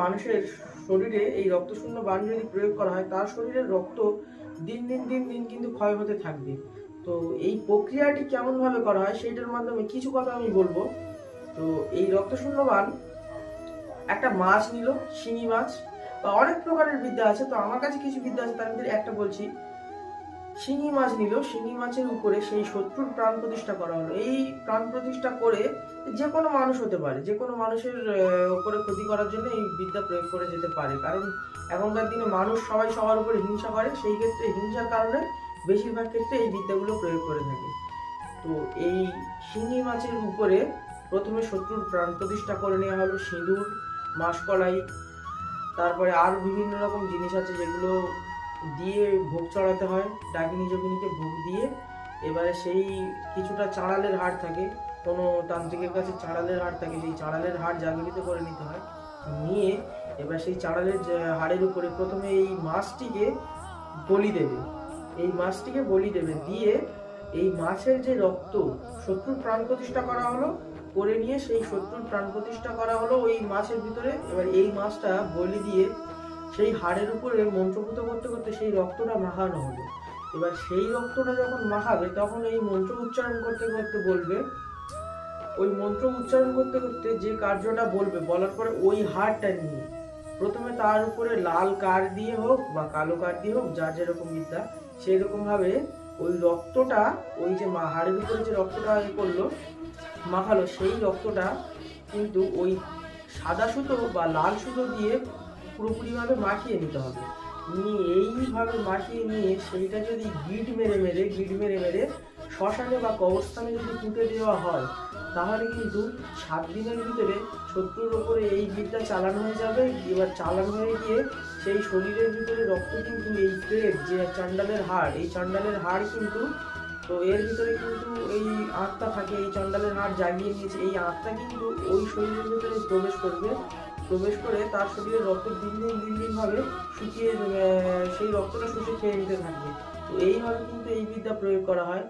মানুষের শরীরে এই রক্তশূন্য বাণ যদি প্রয়োগ করা হয়, তার শরীরের রক্ত দিন দিন দিন দিন কিন্তু ক্ষয় হতে থাকবে। তো এই প্রক্রিয়াটি কেমনভাবে করা হয় সেইটার মাধ্যমে কিছু কথা আমি বলবো। তো এই রক্তশূন্য বাণ একটা মাছ নিল, শিঙি মাছ, বা অনেক প্রকারের বিদ্যা আছে, তো আমার কাছে কিছু বিদ্যা আছে, তার মধ্যে একটা বলছি। শিঙি মাছ নিল, শিঙি মাছের উপরে সেই শত্রুর প্রাণ প্রতিষ্ঠা করা হলো। এই প্রাণ প্রতিষ্ঠা করে যে কোনো মানুষ হতে পারে, যে কোনো মানুষের উপরে ক্ষতি করার জন্য এই বিদ্যা প্রয়োগ করে যেতে পারে। কারণ এখনকার দিনে মানুষ সবাই সবার উপরে হিংসা করে, সেই ক্ষেত্রে হিংসার কারণে বেশিরভাগ ক্ষেত্রে এই বিদ্যাগুলো প্রয়োগ করে থাকে। তো এই শিঙি মাছের উপরে প্রথমে শত্রুর প্রাণ প্রতিষ্ঠা করে নেওয়া হলো। সিঁদুর, মাসকলাই, তারপরে আর বিভিন্ন রকম জিনিস আছে যেগুলো দিয়ে ভোগ চড়াতে হয়, ডাকিনী যোগিনীকে ভোগ দিয়ে। এবারে সেই কিছুটা চাঁড়ালের হাড় থাকে, কোনো তান্ত্রিকের কাছে চাঁড়ালের হাড় থাকে, সেই চাঁড়ালের হাড় জাগরিত করে নিতে হয়। নিয়ে এবার সেই চাঁড়ালের হাড়ের উপরে প্রথমে এই মাছটিকে বলি দেবে, এই মাছটিকে বলি দেবে, দিয়ে এই মাছের যে রক্ত শত্রুর প্রাণ প্রতিষ্ঠা করা হলো, করে নিয়ে সেই শত্রুর প্রাণ প্রতিষ্ঠা করা হলো ওই মাছের ভিতরে। এবার এই মাছটা বলি দিয়ে সেই হাড়ের উপরে মন্ত্রপুত করতে করতে সেই রক্তটা মাখানো হলো। এবার সেই রক্তটা যখন মাখাবে তখন এই মন্ত্র উচ্চারণ করতে করতে বলবে, ওই মন্ত্র উচ্চারণ করতে করতে যে কার্যটা বলবে, বলার পরে ওই হাড়টা নিয়ে প্রথমে তার উপরে লাল কাঠ দিয়ে হোক বা কালো কাঠ দিয়ে হোক, যার যেরকম বিদ্যা, সেই রকম ভাবে ওই রক্তটা, ওই যে হাড়ের উপরে যে রক্তটা করলো মাখালো, সেই রক্তটা কিন্তু ওই সাদা সুতো বা লাল সুতো দিয়ে পুরোপুরিভাবে মাখিয়ে নিতে হবে। নিয়ে এইভাবে মাখিয়ে নিয়ে সেইটা যদি গিট মেরে মেরে শ্মশানে বা কবরস্থানে যদি পুঁতে দেওয়া হয়, তাহলে কিন্তু 7 দিনের ভিতরে শত্রুর ওপরে এই বিদ্যা চালানো হয়ে যাবে। এবার চালানো হয়ে গিয়ে সেই শরীরের ভিতরে রক্ত কিন্তু এই পেট যে চাণ্ডালের হাড়, এই চাণ্ডালের হাড় কিন্তু, তো এর ভিতরে কিন্তু এই আত্মা থাকে, এই চণ্ডালের হাড় জাগিয়ে নিয়েছে, এই আত্মা কিন্তু ওই শরীরের ভিতরে প্রবেশ করবে, প্রবেশ করে তার শরীরে রক্ত দিন দিন ভাবে শুকিয়ে সেই রক্তটা শুষে খেয়ে নিতে থাকবে। তো এইভাবে কিন্তু এই বিদ্যা প্রয়োগ করা হয়।